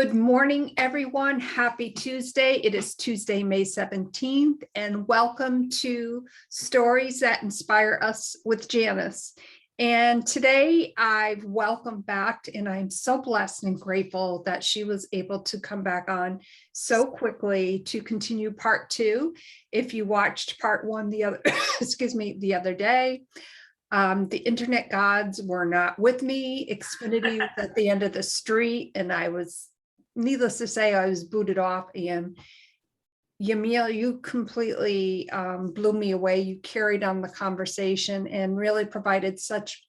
Good morning, everyone. Happy Tuesday. It is Tuesday, May 17th, and welcome to Stories That Inspire Us with Janice. And today I've welcomed back, and I'm so blessed and grateful that she was able to come back on so quickly to continue part two. If you watched part one the other, the other day, the internet gods were not with me. Xfinity was at the end of the street, and I was, needless to say, I was booted off. And Yamile, you completely blew me away. You carried on the conversation and really provided such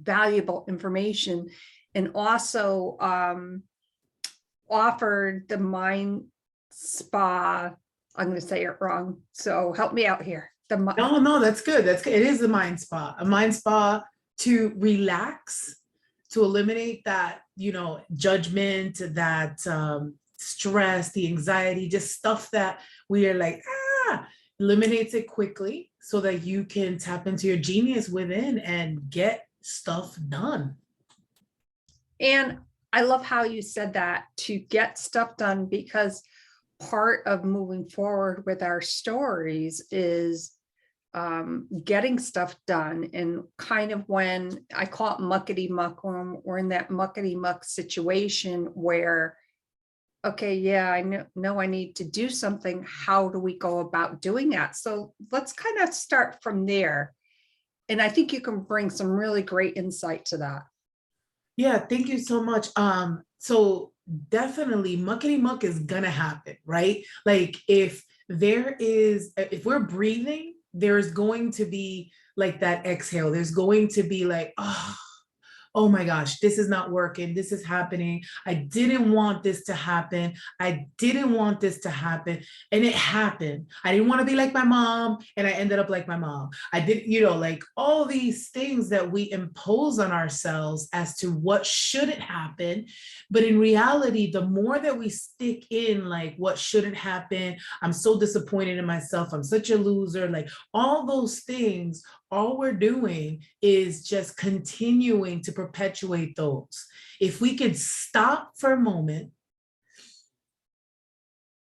valuable information, and also offered the mind spa. I'm going to say it wrong, so help me out here. No, that's good. That's good. It is the mind spa, a mind spa to relax, to eliminate that, judgment, that stress, the anxiety, just stuff that we are like, eliminates it quickly so that you can tap into your genius within and get stuff done. And I love how you said that, to get stuff done, because part of moving forward with our stories is getting stuff done. And kind of, when I call it muckety muck, when we're in that muckety muck situation where, okay, yeah, I know I need to do something. How do we go about doing that? So let's kind of start from there. And I think you can bring some really great insight to that. Yeah, thank you so much. So definitely muckety muck is gonna happen, right? Like if we're breathing, there's going to be like that exhale. There's going to be like, oh my gosh, this is not working. This is happening. I didn't want this to happen. I didn't want this to happen. And it happened. I didn't want to be like my mom, and I ended up like my mom. I did, like all these things that we impose on ourselves as to what shouldn't happen. But in reality, the more that we stick in like what shouldn't happen, I'm so disappointed in myself, I'm such a loser, like all those things, all we're doing is just continuing to perpetuate those. If we could stop for a moment,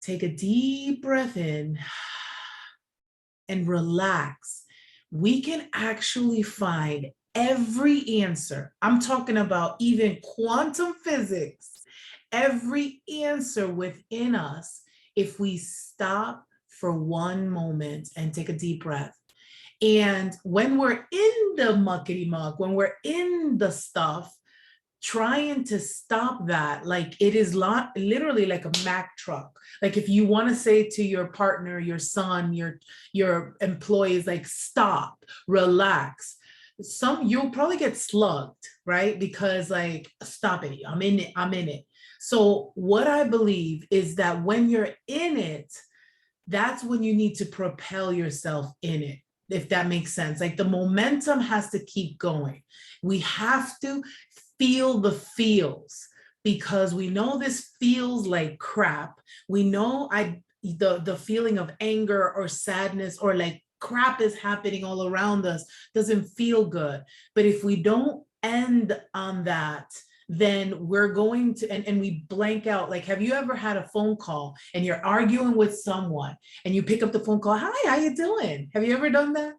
take a deep breath in and relax, we can actually find every answer. I'm talking about even quantum physics, every answer within us, if we stop for one moment and take a deep breath. And when we're in the muckety muck, when we're in the stuff, trying to stop that, like it is literally like a Mack truck. Like if you want to say to your partner, your son, your employees, like stop, relax. You'll probably get slugged, right? Because like, stop it, I'm in it. So what I believe is that when you're in it, that's when you need to propel yourself in it, if that makes sense. Like the momentum has to keep going. We have to feel the feels, because we know this feels like crap. We know the feeling of anger or sadness, or like crap is happening all around us, doesn't feel good. But if we don't end on that, then we're going to, and we blank out. Like, have you ever had a phone call and you're arguing with someone and you pick up the phone call, hi, how you doing? Have you ever done that?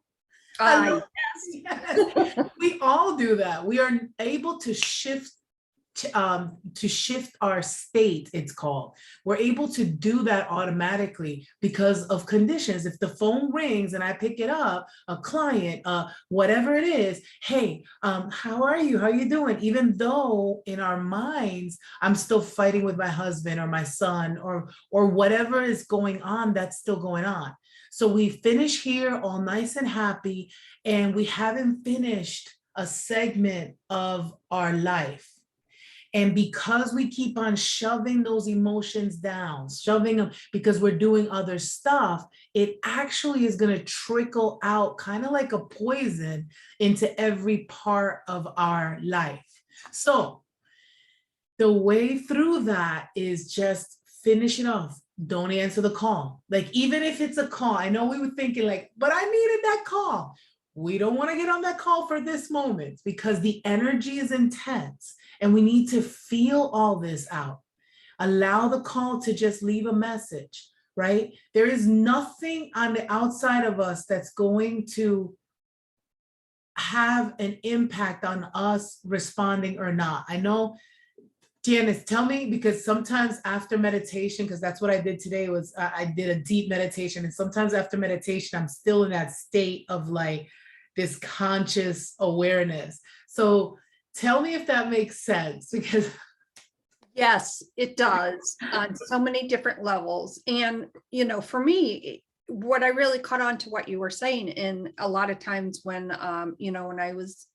Yes. We all do that. We are able to shift our state, it's called. We're able to do that automatically because of conditions. If the phone rings and I pick it up, a client, whatever it is, hey, how are you? How are you doing? Even though in our minds, I'm still fighting with my husband or my son or whatever is going on, that's still going on. So we finish here all nice and happy, and we haven't finished a segment of our life. And because we keep on shoving those emotions down, shoving them because we're doing other stuff, it actually is going to trickle out kind of like a poison into every part of our life. So the way through that is just finish it off. Don't answer the call. Like, even if it's a call, I know we were thinking like, but I needed that call. We don't want to get on that call for this moment because the energy is intense and we need to feel all this out. Allow the call to just leave a message, right? There is nothing on the outside of us that's going to have an impact on us responding or not. I know, Janice, tell me, because sometimes after meditation, because that's what I did today, was I did a deep meditation, and sometimes after meditation, I'm still in that state of like this conscious awareness. So tell me if that makes sense, because Yes, it does on so many different levels. And, for me, what I really caught on to what you were saying, and a lot of times when, when I was,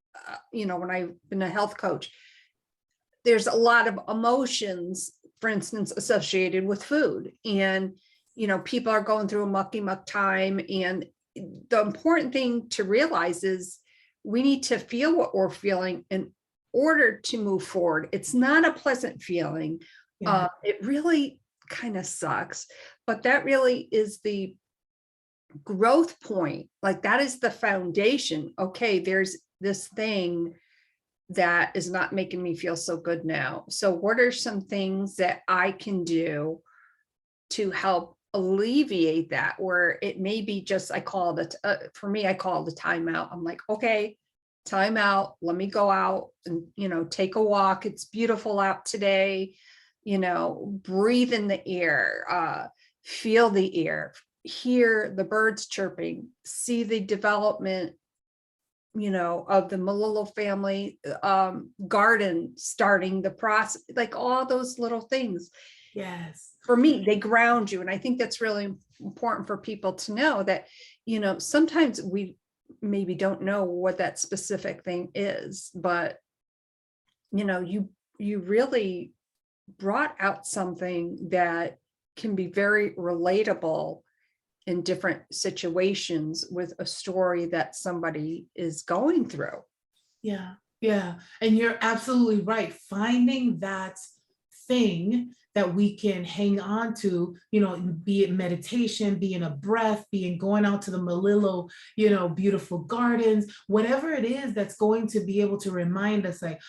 when I've been a health coach, there's a lot of emotions, for instance, associated with food. And, people are going through a mucky muck time. And the important thing to realize is we need to feel what we're feeling in order to move forward. It's not a pleasant feeling. yeah. It really kind of sucks, but that really is the growth point. Like, that is the foundation. Okay, there's this thing that is not making me feel so good now. So what are some things that I can do to help alleviate that? Where it may be just, I call it, for me, I call it the timeout. I'm like, okay, time out, let me go out and, take a walk. It's beautiful out today, breathe in the air, feel the air, hear the birds chirping, see the development, of the Malillo family garden starting the process, like all those little things. Yes. For me, they ground you. And I think that's really important for people to know that, sometimes we maybe don't know what that specific thing is, but, you really brought out something that can be very relatable in different situations with a story that somebody is going through. Yeah, yeah. And you're absolutely right. Finding that thing that we can hang on to, be it meditation, be in a breath, be in going out to the Malillo, beautiful gardens, whatever it is that's going to be able to remind us like,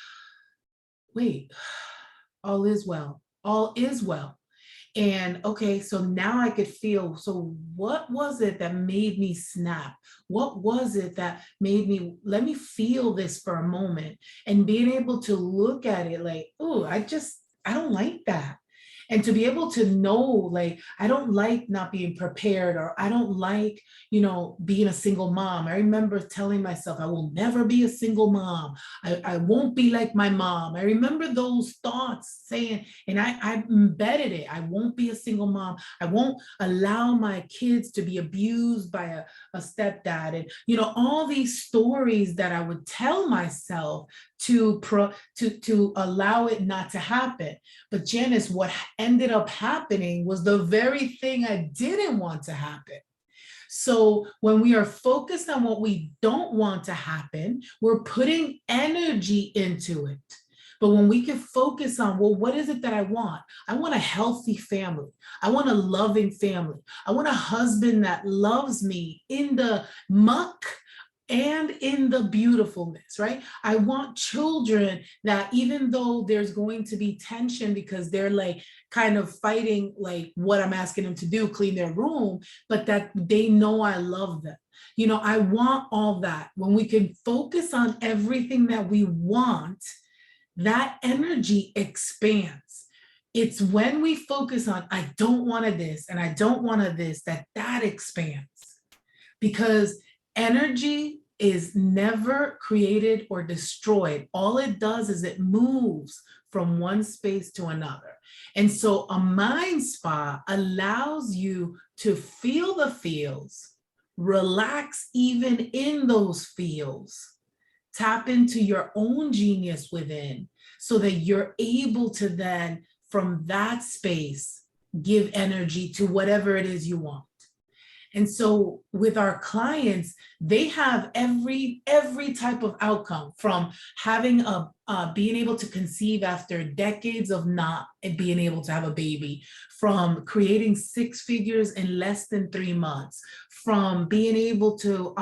wait, all is well, all is well. And okay, so now I could feel, so what was it that made me snap? What was it that made me, let me feel this for a moment, and being able to look at it like, oh, I don't like that. And to be able to know, like, I don't like not being prepared, or I don't like, being a single mom. I remember telling myself, I will never be a single mom. I won't be like my mom. I remember those thoughts saying, and I embedded it. I won't be a single mom. I won't allow my kids to be abused by a stepdad. And, all these stories that I would tell myself to allow it not to happen. But Janice, what ended up happening was the very thing I didn't want to happen. So when we are focused on what we don't want to happen, we're putting energy into it. But when we can focus on, well, what is it that I want? I want a healthy family. I want a loving family. I want a husband that loves me in the muck and in the beautifulness, right? I want children that, even though there's going to be tension because they're like kind of fighting like what I'm asking them to do, clean their room, but that they know I love them. I want all that. When we can focus on everything that we want, that energy expands. It's when we focus on, I don't want this and I don't want this, that expands. Because energy is never created or destroyed. All it does is it moves from one space to another. And so a mind spa allows you to feel the feels, relax even in those feels, tap into your own genius within, so that you're able to then, from that space, give energy to whatever it is you want. And so with our clients, they have every type of outcome, from having being able to conceive after decades of not being able to have a baby, from creating 6 figures in less than 3 months, from being able to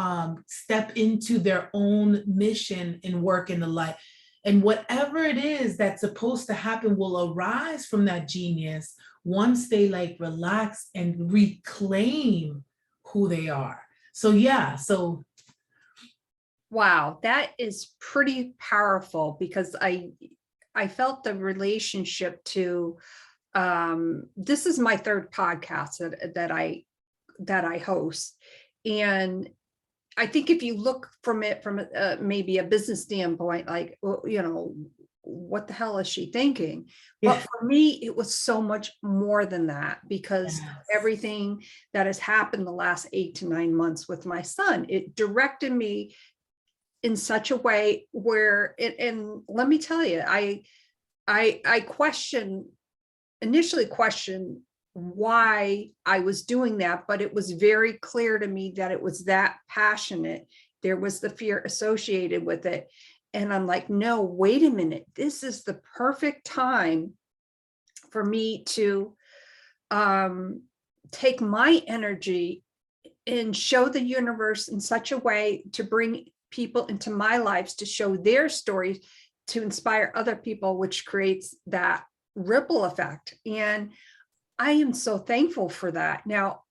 step into their own mission and work in the life. And whatever it is that's supposed to happen will arise from that genius once they like relax and reclaim who they are. So yeah, so Wow, that is pretty powerful, because I felt the relationship to this is my third podcast that I host. And I think if you look from it from maybe a business standpoint, like, well, you know, what the hell is she thinking? yeah. But for me, it was so much more than that, because Yes. everything that has happened the last 8 to 9 months with my son, it directed me in such a way where and let me tell you, I initially questioned why I was doing that, but it was very clear to me that it was that passionate. There was the fear associated with it. And I'm like, no, wait a minute. This is the perfect time for me to take my energy and show the universe in such a way to bring people into my lives to show their stories, to inspire other people, which creates that ripple effect. And I am so thankful for that. Now,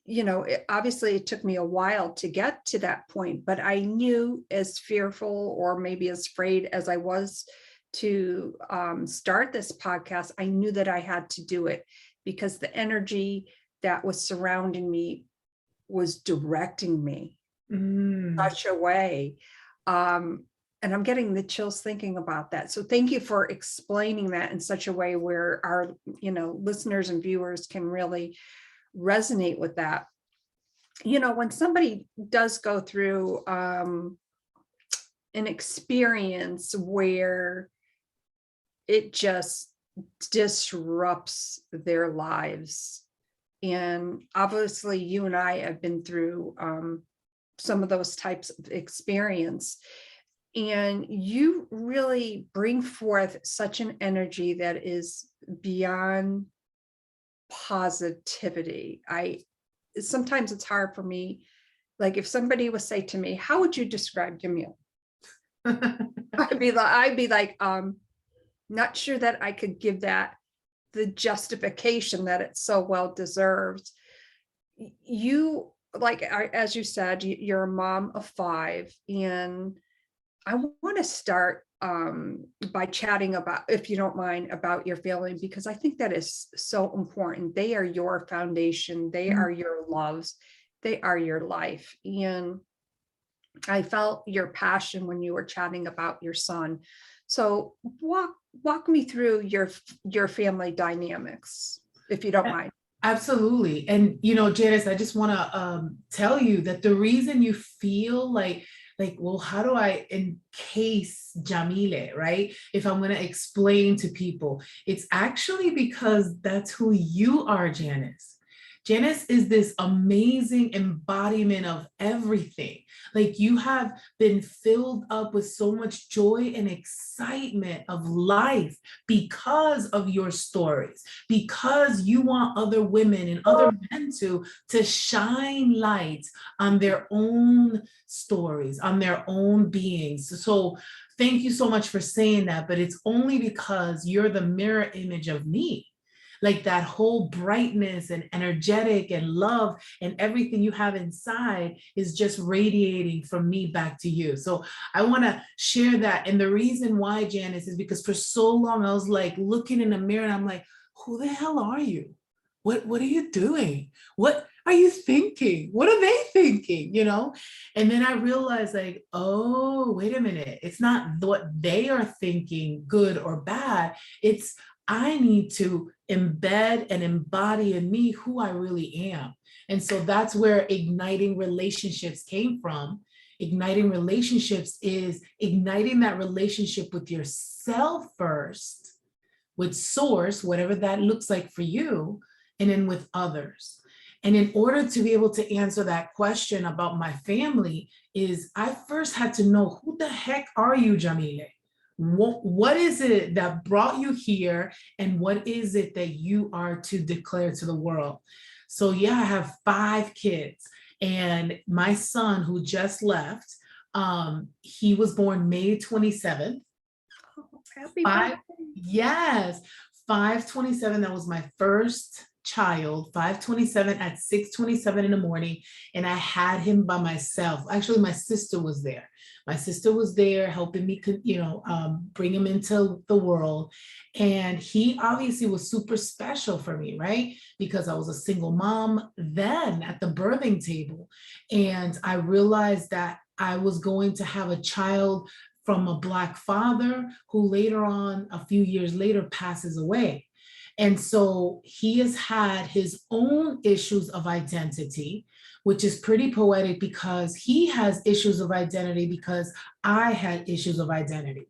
you know, obviously it took me a while to get to that point, but I knew, as fearful or maybe as afraid as I was to start this podcast, I knew that I had to do it, because the energy that was surrounding me was directing me such a way. And I'm getting the chills thinking about that. So thank you for explaining that in such a way where our, you know, listeners and viewers can really resonate with that. You know, when somebody does go through an experience where it just disrupts their lives, and obviously you and I have been through some of those types of experience, and you really bring forth such an energy that is beyond positivity. Sometimes it's hard for me, like if somebody would say to me, how would you describe Yamile? I'd be like, not sure that I could give that the justification that it's so well deserved. You, like, as you said, you're a mom of 5, and I want to start by chatting about, if you don't mind, about your family, because I think that is so important. They are your foundation. They are your loves. They are your life. And I felt your passion when you were chatting about your son. So walk me through your family dynamics, if you don't mind. Absolutely. And, you know, Janice, I just want to tell you that the reason you feel like, well, how do I encase Yamile, right? If I'm going to explain to people, it's actually because that's who you are, Janice. Janice is this amazing embodiment of everything. Like, you have been filled up with so much joy and excitement of life because of your stories, because you want other women and other men to shine light on their own stories, on their own beings. So thank you so much for saying that, but it's only because you're the mirror image of me. Like, that whole brightness and energetic and love and everything you have inside is just radiating from me back to you. So I want to share that. And the reason why, Janice, is because for so long I was like looking in the mirror and I'm like, who the hell are you? What are you doing? What are you thinking? What are they thinking? You know? And then I realized, like, oh, wait a minute. It's not what they are thinking, good or bad. It's I need to embed and embody in me who I really am. And so that's where igniting relationships came from. Igniting relationships is igniting that relationship with yourself first, with source, whatever that looks like for you, and then with others. And in order to be able to answer that question about my family, is I first had to know, who the heck are you, Yamile? What is it that brought you here, and what is it that you are to declare to the world? So yeah, I have 5 kids, and my son, who just left, he was born May 27th. Happy Five, birthday. yes, 5:27. That was my first child, 5:27 at 6:27 in the morning. And I had him by myself. Actually, my sister was there. My sister was there helping me, bring him into the world. And he obviously was super special for me, right? Because I was a single mom then at the birthing table. And I realized that I was going to have a child from a Black father who later on, a few years later, passes away. And so he has had his own issues of identity, which is pretty poetic because he has issues of identity because I had issues of identity.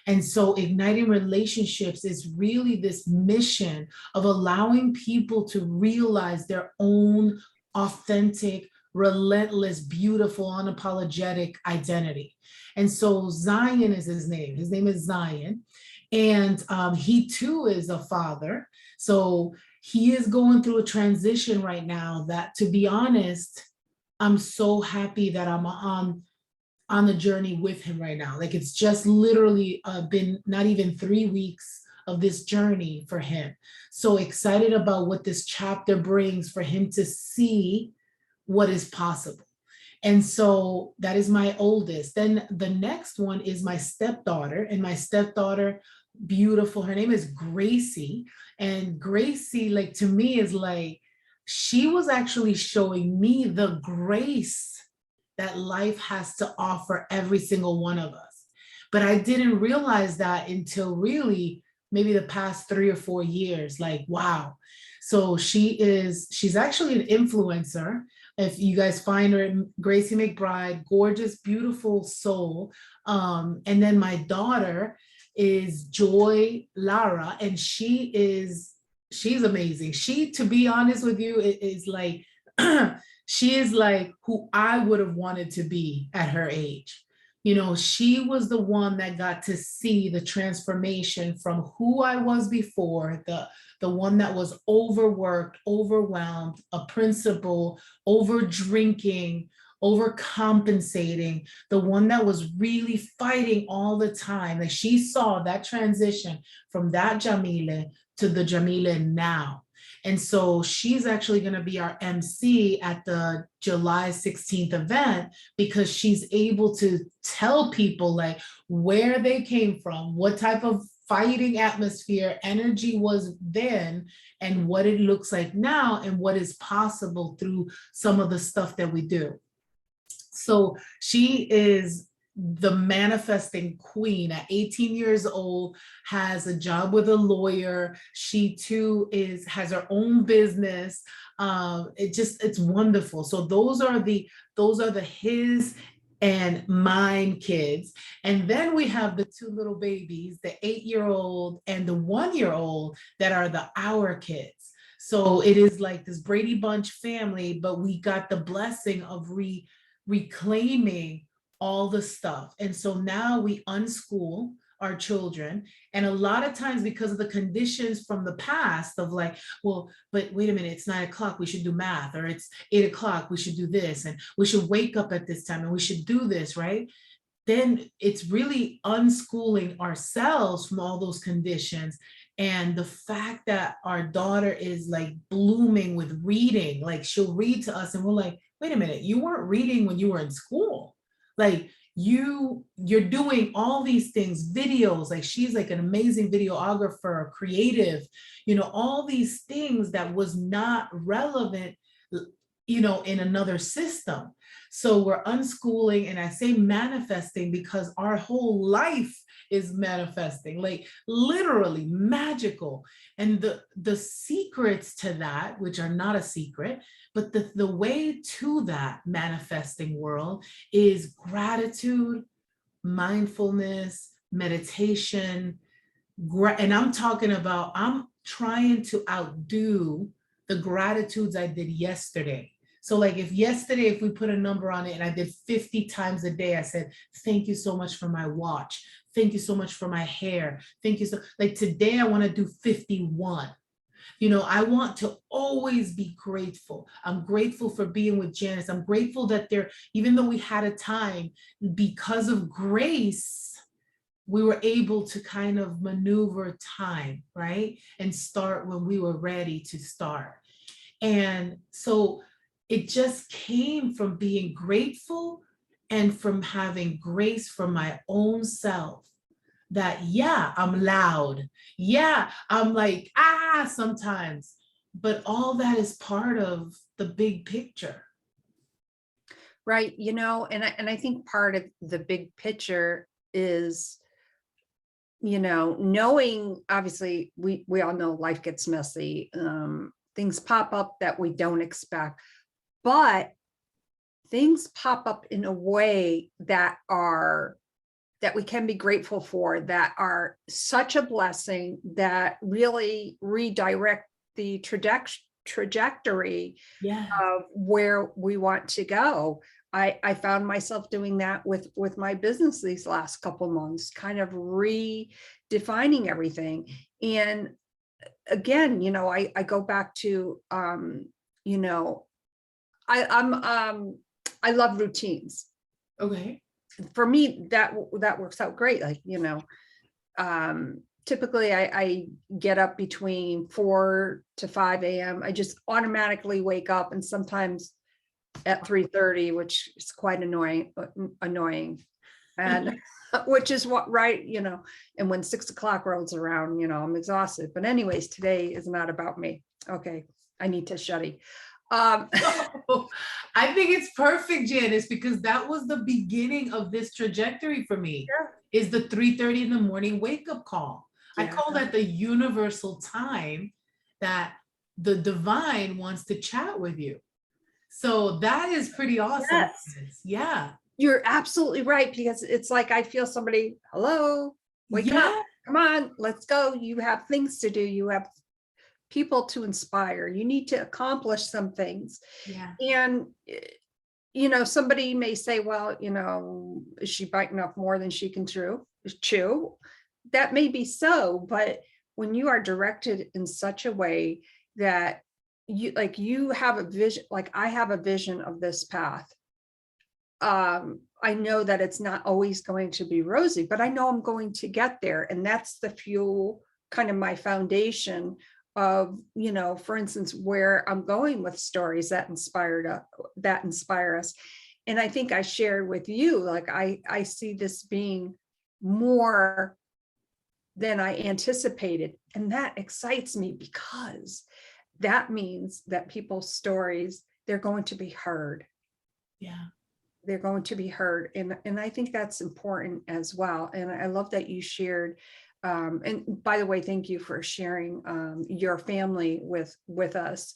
And so igniting relationships is really this mission of allowing people to realize their own authentic, relentless, beautiful, unapologetic identity. And so Zion is his name. His name is Zion. And he too is a father. So he is going through a transition right now that, to be honest, I'm so happy that I'm on the journey with him right now. Like it's just literally been not even 3 weeks of this journey for him. So excited about what this chapter brings for him to see what is possible. And so that is my oldest. Then the next one is my stepdaughter, and my stepdaughter, beautiful. Her name is Gracie. And Gracie, like to me, is like, she was actually showing me the grace that life has to offer every single one of us. But I didn't realize that until really maybe the past 3 or 4 years. Like, wow. So she's actually an influencer. If you guys find her, Gracie McBride, gorgeous, beautiful soul. And then my daughter is Joy Lara, and she's amazing. She, to be honest with you, is like, she is like who I would have wanted to be at her age. You know, she was the one that got to see the transformation from who I was before, the one that was overworked, overwhelmed, a principal, over drinking, overcompensating, the one that was really fighting all the time. Like she saw that transition from that Yamile to the Yamile now. And so she's actually going to be our MC at the July 16th event, because she's able to tell people like where they came from, what type of fighting atmosphere, energy was then, and what it looks like now, and what is possible through some of the stuff that we do. So she is the manifesting queen at 18 years old, has a job with a lawyer. She too has her own business. It's wonderful. So those are the his and mine kids. And then we have the two little babies, the 8-year-old and the 1-year-old, that are our kids. So it is like this Brady Bunch family, but we got the blessing of reclaiming all the stuff. And so now we unschool our children. And a lot of times, because of the conditions from the past of like, well, but wait a minute, it's 9 o'clock, we should do math, or it's 8 o'clock, we should do this, and we should wake up at this time, and we should do this, right? Then it's really unschooling ourselves from all those conditions. And the fact that our daughter is like blooming with reading, like she'll read to us and we're like, wait a minute, you weren't reading when you were in school. Like you're doing all these things, videos, like she's like an amazing videographer, creative, all these things that was not relevant, in another system. So we're unschooling, and I say manifesting because our whole life is manifesting, like literally magical. And the secrets to that, which are not a secret, but the way to that manifesting world is gratitude, mindfulness, meditation, and I'm talking about, I'm trying to outdo the gratitudes I did yesterday. So like if we put a number on it and I did 50 times a day, I said, thank you so much for my watch. Thank you so much for my hair. Thank you. So like today I want to do 51. I want to always be grateful. I'm grateful for being with Janice. I'm grateful that even though we had a time, because of grace, we were able to kind of maneuver time, right? And start when we were ready to start. And so it just came from being grateful and from having grace for my own self that, yeah, I'm loud. Yeah, I'm like, sometimes, but all that is part of the big picture. Right. And I think part of the big picture is, knowing, obviously we all know life gets messy. Things pop up that we don't expect, but things pop up in a way that we can be grateful for, that are such a blessing, that really redirect the trajectory of where we want to go. I found myself doing that with my business these last couple months, kind of redefining everything. And again, I go back to, I love routines. Okay. For me, that works out great. Like, typically I get up between 4 to 5 a.m. I just automatically wake up, and sometimes at 3:30, which is quite annoying, and which is what, right, and when 6 o'clock rolls around, I'm exhausted. But anyways, today is not about me. Okay, I need to shutty. I think it's perfect, Janice, because that was the beginning of this trajectory for me. Yeah. Is the 3:30 in the morning wake up call. Yeah. I call that the universal time that the divine wants to chat with you. So that is pretty awesome. Yes. Yeah. You're absolutely right, because it's like I feel somebody, hello, wake up, come on, let's go. You have things to do. You have people to inspire. You need to accomplish some things. Yeah. And, somebody may say, well, is she biting off more than she can chew? That may be so, but when you are directed in such a way that you have a vision, like I have a vision of this path. I know that it's not always going to be rosy, but I know I'm going to get there. And that's the fuel, kind of my foundation of, for instance, where I'm going with stories that inspire us. And I think I shared with you, like, I see this being more than I anticipated. And that excites me, because that means that people's stories, they're going to be heard. Yeah. They're going to be heard. And I think that's important as well. And I love that you shared. And by the way, thank you for sharing your family with us.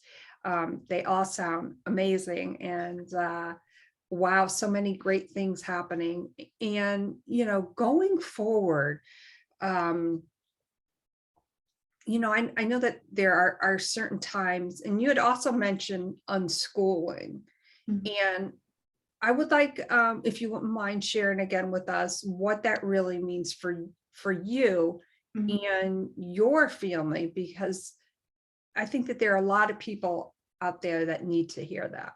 They all sound amazing. And wow, so many great things happening. And, going forward, I know that there are certain times, and you had also mentioned unschooling. Mhm. And I would like, if you wouldn't mind sharing again with us what that really means for you and your family, because I think that there are a lot of people out there that need to hear that.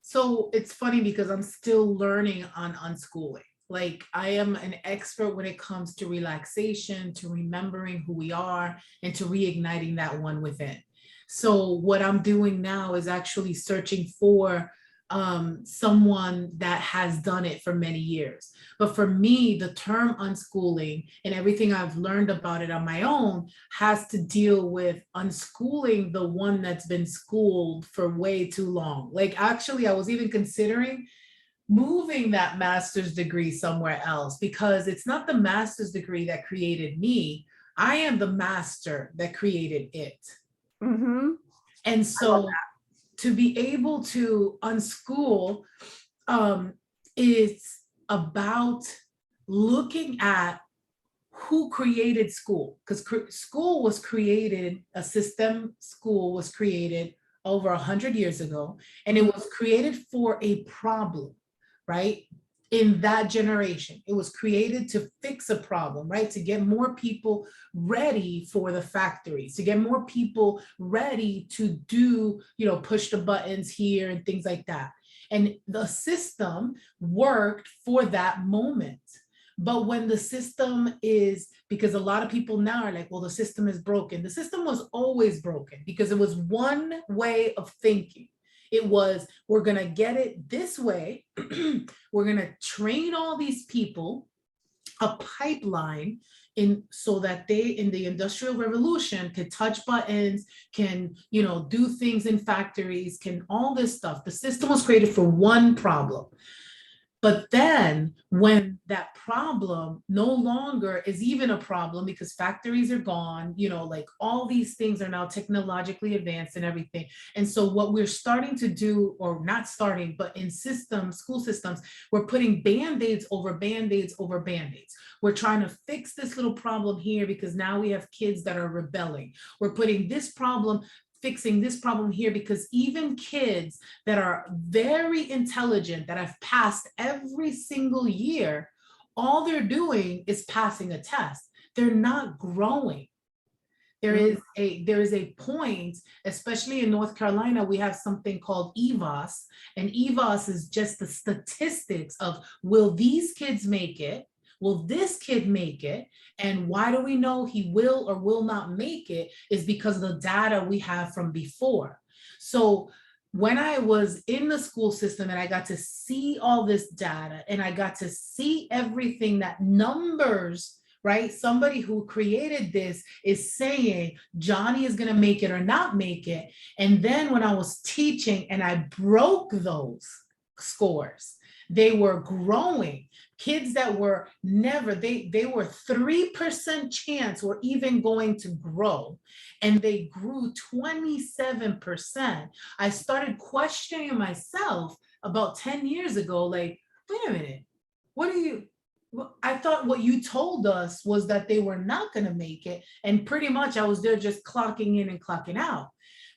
So it's funny because I'm still learning on unschooling. Like, I am an expert when it comes to relaxation, to remembering who we are, and to reigniting that one within. So what I'm doing now is actually searching for someone that has done it for many years. But for me, the term unschooling and everything I've learned about it on my own has to deal with unschooling the one that's been schooled for way too long. Like, actually, I was even considering moving that master's degree somewhere else, because it's not the master's degree that created me. I am the master that created it. Mm-hmm. And so to be able to unschool is about looking at who created school, because school was created, a system school was created over 100 years ago, and it was created for a problem, right? In that generation, it was created to fix a problem, right? To get more people ready for the factories, to get more people ready to do, push the buttons here and things like that. And the system worked for that moment. But when the system is, because a lot of people now are like, well, the system is broken. The system was always broken because it was one way of thinking. It was, we're going to get it this way. We're going to train all these people, a pipeline, in so that they in the Industrial Revolution could touch buttons, can, you know, do things in factories, can all this stuff. The system was created for one problem. But then when that problem no longer is even a problem because factories are gone, you know, like all these things are now technologically advanced and everything. And so what we're starting to do, or not starting, but in systems, school systems, we're putting Band-Aids over Band-Aids over Band-Aids. We're trying to fix this little problem here because now we have kids that are rebelling. We're putting this problem, fixing this problem here, because even kids that are very intelligent, that have passed every single year, all they're doing is passing a test. They're not growing. There is a point, especially in North Carolina, we have something called EVOS, and EVOS is just the statistics of, will these kids make it? Will this kid make it? And why do we know he will or will not make it? Is because of the data we have from before. So when I was in the school system and I got to see all this data and I got to see everything that numbers, right? Somebody who created this is saying Johnny is going to make it or not make it. And then when I was teaching and I broke those scores, they were growing. Kids that were never, they were 3% chance or even going to grow, and they grew 27%. I started questioning myself about 10 years ago, like, wait a minute, what are you, I thought what you told us was that they were not going to make it. And pretty much I was there just clocking in and clocking out.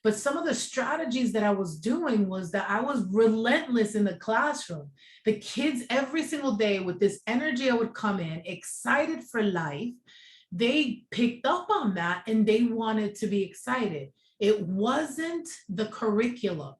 But some of the strategies that I was doing was that I was relentless in the classroom. The kids every single day with this energy, I would come in excited for life. They picked up on that and they wanted to be excited. It wasn't the curriculum.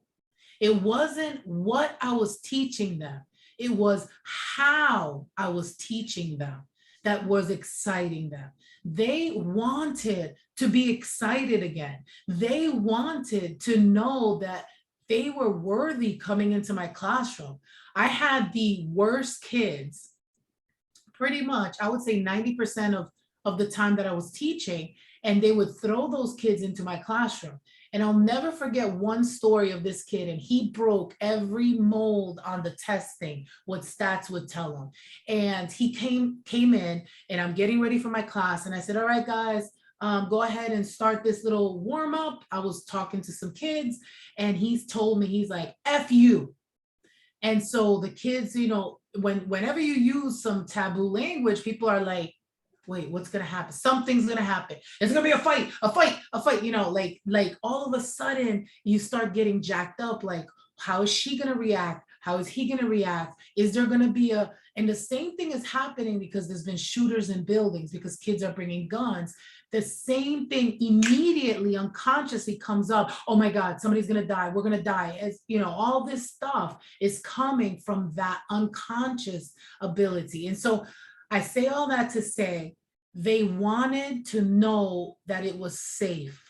It wasn't what I was teaching them. It was how I was teaching them that was exciting them. They wanted to be excited again. They wanted to know that they were worthy coming into my classroom. I had the worst kids, pretty much, I would say 90% of the time that I was teaching, and they would throw those kids into my classroom. And I'll never forget one story of this kid, and he broke every mold on the testing, what stats would tell him. And he came in, and I'm getting ready for my class, and I said, all right, guys, go ahead and start this little warm up. I was talking to some kids, and he's told me, he's like, F you. And so the kids, you know, whenever you use some taboo language, people are like, wait, what's gonna happen? Something's gonna happen. It's gonna be a fight, you know, like all of a sudden you start getting jacked up, like, how is she gonna react? How is he gonna react? Is there gonna be and the same thing is happening because there's been shooters in buildings, because kids are bringing guns. The same thing immediately, unconsciously comes up. Oh my God, somebody's gonna die. We're gonna die. As you know, all this stuff is coming from that unconscious ability. And so I say all that to say, they wanted to know that it was safe.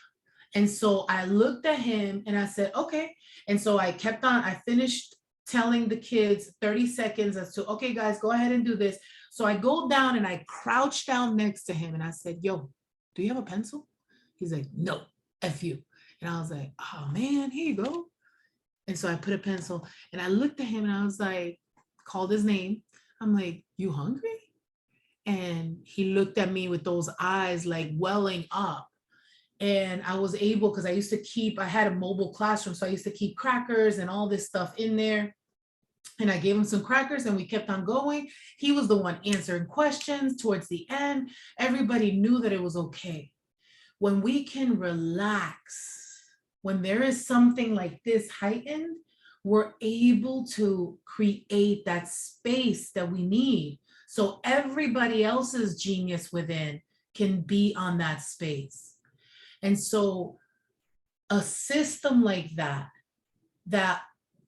And so I looked at him and I said, okay. And so I kept on, I finished telling the kids 30 seconds as to, okay, guys, go ahead and do this. So I go down and I crouch down next to him and I said, yo, do you have a pencil? He's like, no, F you. And I was like, oh man, here you go. And so I put a pencil and I looked at him and I was like, called his name. I'm like, you hungry? And he looked at me with those eyes like welling up. And I was able, because I had a mobile classroom, so I used to keep crackers and all this stuff in there. And I gave him some crackers and we kept on going. He was the one answering questions towards the end. Everybody knew that it was okay. When we can relax, when there is something like this heightened, we're able to create that space that we need. So everybody else's genius within can be on that space. And so a system like that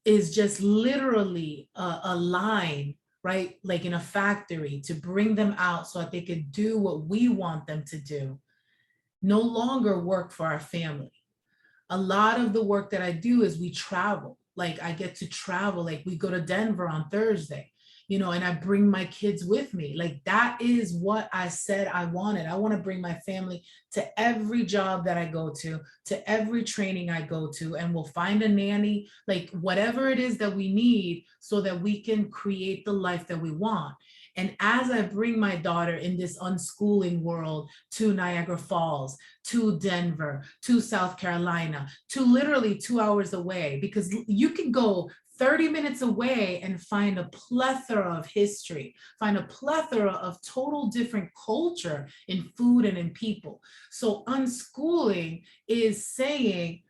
is just literally a line, right? Like in a factory, to bring them out so that they could do what we want them to do, no longer work for our family. A lot of the work that I do is we travel. Like I get to travel, like we go to Denver on Thursday, you know, and I bring my kids with me. Like that is what I said I wanted. I want to bring my family to every job that I go to every training I go to, and we'll find a nanny, like whatever it is that we need so that we can create the life that we want. And as I bring my daughter in this unschooling world to Niagara Falls, to Denver, to South Carolina, to literally 2 hours away, because you can go 30 minutes away and find a plethora of history, find a plethora of total different culture in food and in people. So unschooling is saying,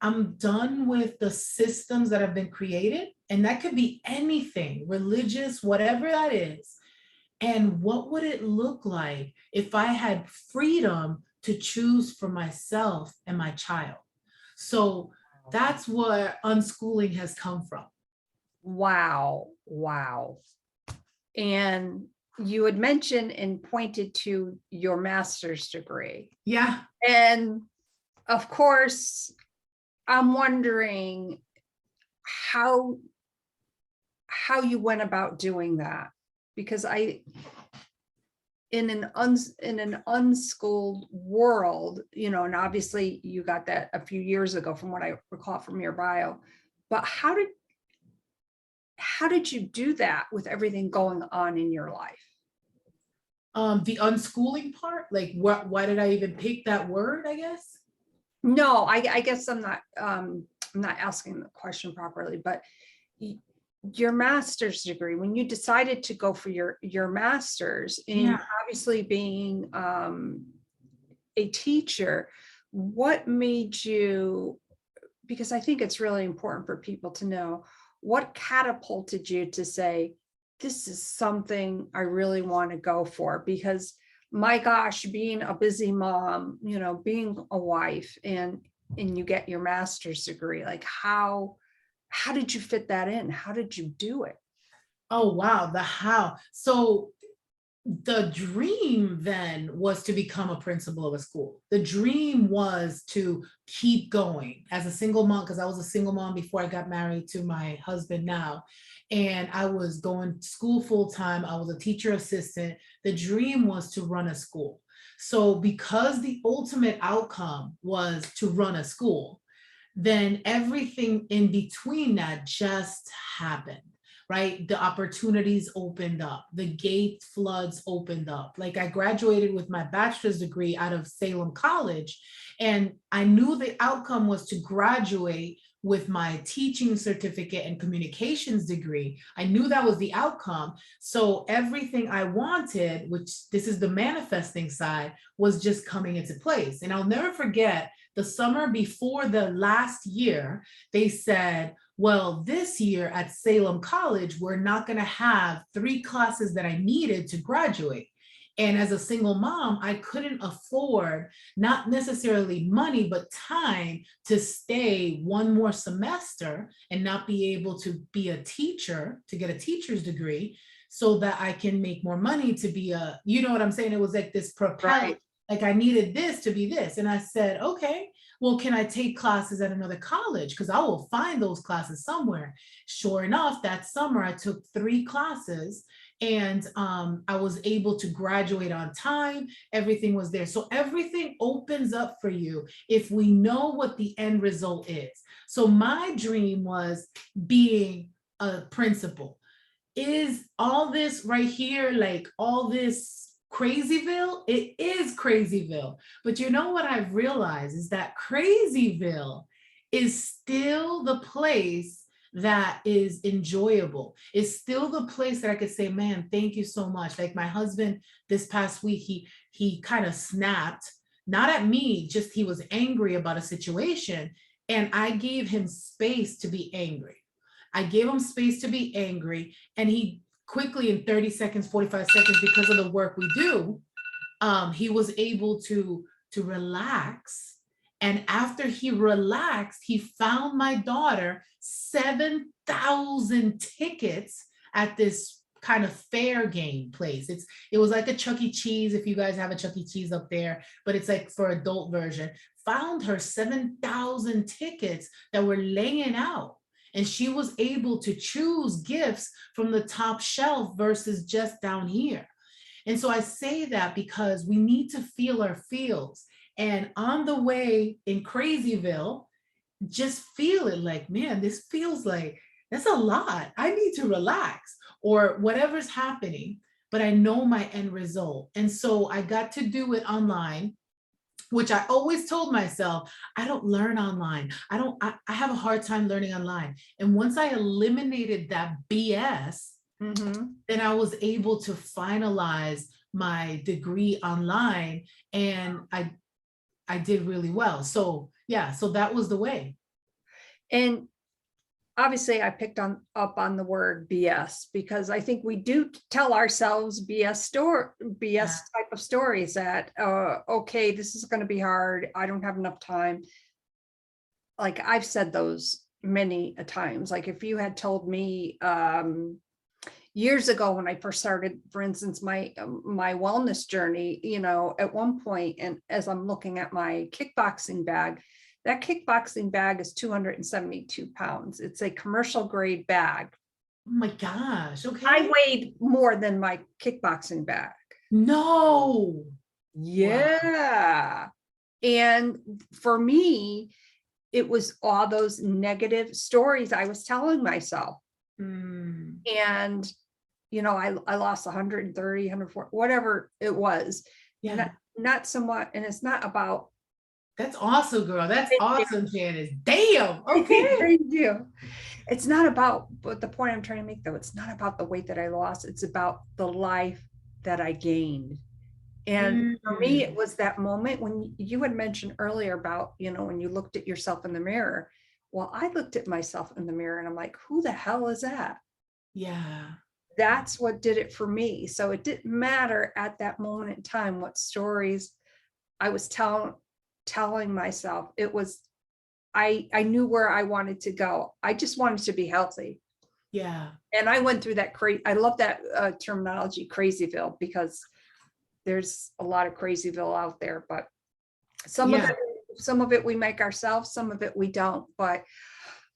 I'm done with the systems that have been created, and that could be anything, religious, whatever that is. And what would it look like if I had freedom to choose for myself and my child? So that's where unschooling has come from. Wow. Wow. And you had mentioned and pointed to your master's degree. Yeah. And of course, I'm wondering how you went about doing that, because in an unschooled world, you know, and obviously you got that a few years ago from what I recall from your bio, but how did you do that with everything going on in your life? The unschooling part, like why did I even pick that word, I guess? No, I guess I'm not asking the question properly, but your master's degree, when you decided to go for your master's, and obviously being a teacher, what made you, because I think it's really important for people to know, what catapulted you to say, this is something I really want to go for? Because my gosh, being a busy mom, you know, being a wife, and you get your master's degree, like how did you fit that in? How did you do it? Oh, wow. The how. So the dream then was to become a principal of a school. The dream was to keep going as a single mom, because I was a single mom before I got married to my husband now. And I was going to school full time. I was a teacher assistant. The dream was to run a school. So because the ultimate outcome was to run a school, then everything in between that just happened, right? The opportunities opened up, the gate floods opened up. Like I graduated with my bachelor's degree out of Salem College, and I knew the outcome was to graduate with my teaching certificate and communications degree. I knew that was the outcome. So everything I wanted, which this is the manifesting side, was just coming into place. And I'll never forget the summer before the last year, they said, well, this year at Salem College, we're not going to have 3 classes that I needed to graduate. And as a single mom, I couldn't afford not necessarily money, but time to stay one more semester and not be able to be a teacher, to get a teacher's degree, so that I can make more money to be a, you know what I'm saying? It was like this propel, Right. like I needed this to be this. And I said, okay, well, can I take classes at another college? Because I will find those classes somewhere. Sure enough, that summer I took 3 classes, and I was able to graduate on time. Everything was there. So everything opens up for you if we know what the end result is. So my dream was being a principal. Is all this right here, like all this Crazyville? It is Crazyville. But you know what I've realized is that Crazyville is still the place that is enjoyable. It's still the place that I could say, man, thank you so much. Like my husband this past week, he kind of snapped, not at me, just he was angry about a situation. And I gave him space to be angry. I gave him space to be angry, and he quickly, in 30 seconds, 45 seconds, because of the work we do, he was able to relax. And after he relaxed, he found my daughter 7,000 tickets at this kind of fair game place. It was like a Chuck E. Cheese, if you guys have a Chuck E. Cheese up there, but it's like for adult version. Found her 7,000 tickets that were laying out. And she was able to choose gifts from the top shelf versus just down here. And so I say that because we need to feel our feels. And on the way in Crazyville, just feel it like, man, this feels like that's a lot. I need to relax or whatever's happening, but I know my end result. And so I got to do it online, which I always told myself, I don't learn online. I have a hard time learning online. And once I eliminated that BS, then I was able to finalize my degree online, and I did really well. So yeah, so that was the way. And obviously I picked up on the word BS because I think we do tell ourselves BS type of stories that, okay, this is going to be hard. I don't have enough time. Like I've said those many a times. Like if you had told me years ago when I first started, for instance, my wellness journey, you know, at one point, and as I'm looking at my kickboxing bag, that kickboxing bag is 272 pounds. It's a commercial grade bag. Oh my gosh. Okay. I weighed more than my kickboxing bag. No. Yeah. Wow. And for me, it was all those negative stories I was telling myself. And, you know, I lost 130, 140, whatever it was. Yeah. Not somewhat. And it's not about. That's awesome, girl. That's awesome, Janice. Damn. Okay. Thank you. It's not about, but the point I'm trying to make though, it's not about the weight that I lost. It's about the life that I gained. And for me, it was that moment when you had mentioned earlier about, you know, when you looked at yourself in the mirror. Well, I looked at myself in the mirror and I'm like, who the hell is that? Yeah. That's what did it for me. So it didn't matter at that moment in time what stories I was telling myself. It was, I knew where I wanted to go. I just wanted to be healthy. Yeah. And I went through that I love that terminology, Crazyville, because there's a lot of Crazyville out there, but some of it we make ourselves, some of it we don't. But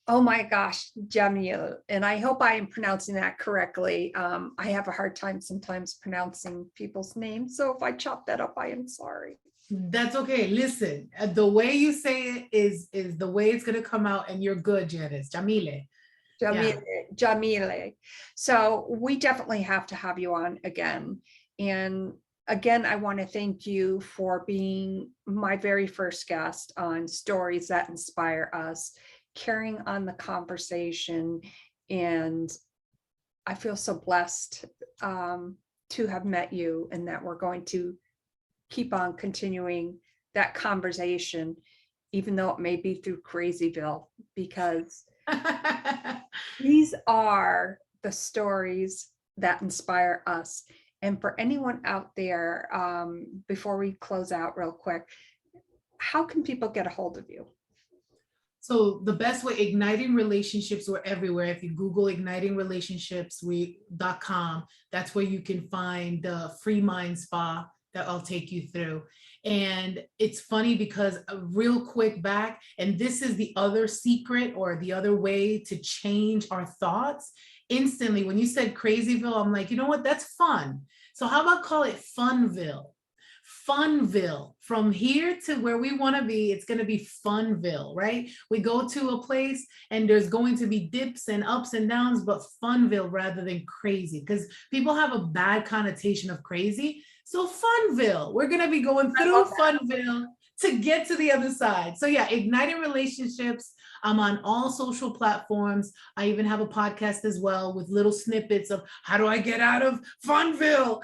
oh my gosh, Jamil, and I hope I am pronouncing that correctly. I have a hard time sometimes pronouncing people's names, so if I chop that up, I am sorry. That's okay. Listen, the way you say it is the way it's gonna come out, and you're good, Janice. Jamile. Jamile. So we definitely have to have you on again. And again, I want to thank you for being my very first guest on Stories That Inspire Us, carrying on the conversation. And I feel so blessed to have met you, and that we're going to keep on continuing that conversation, even though it may be through Crazyville, because these are the stories that inspire us. And for anyone out there, before we close out real quick, how can people get a hold of you? So the best way, Igniting Relationships, we're everywhere. If you Google ignitingrelationships.com, that's where you can find the free mind spa that I'll take you through. And it's funny because real quick back, and this is the other secret or the other way to change our thoughts. Instantly, when you said Crazyville, I'm like, you know what, that's fun. So how about call it Funville? Funville. From here to where we want to be, it's going to be Funville, right? We go to a place and there's going to be dips and ups and downs, but Funville rather than crazy, because people have a bad connotation of crazy. So Funville, we're going to be going through Funville to get to the other side. So yeah, Igniting Relationships. I'm on all social platforms. I even have a podcast as well with little snippets of how do I get out of Funville?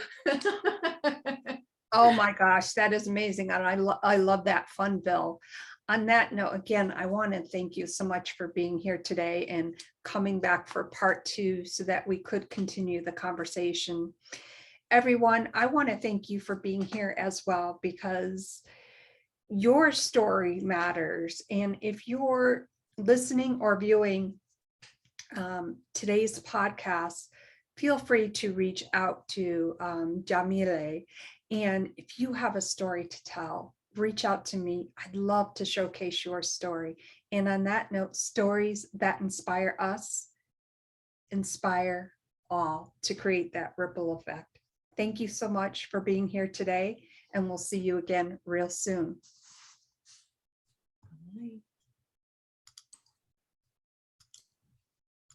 Oh my gosh, that is amazing. And I love that, Funville. On that note, again, I want to thank you so much for being here today and coming back for part 2 so that we could continue the conversation. Everyone, I want to thank you for being here as well, because your story matters. And if you're listening or viewing today's podcast, feel free to reach out to Yamile. And if you have a story to tell, reach out to me. I'd love to showcase your story. And on that note, stories that inspire us, inspire all to create that ripple effect. Thank you so much for being here today, and we'll see you again real soon.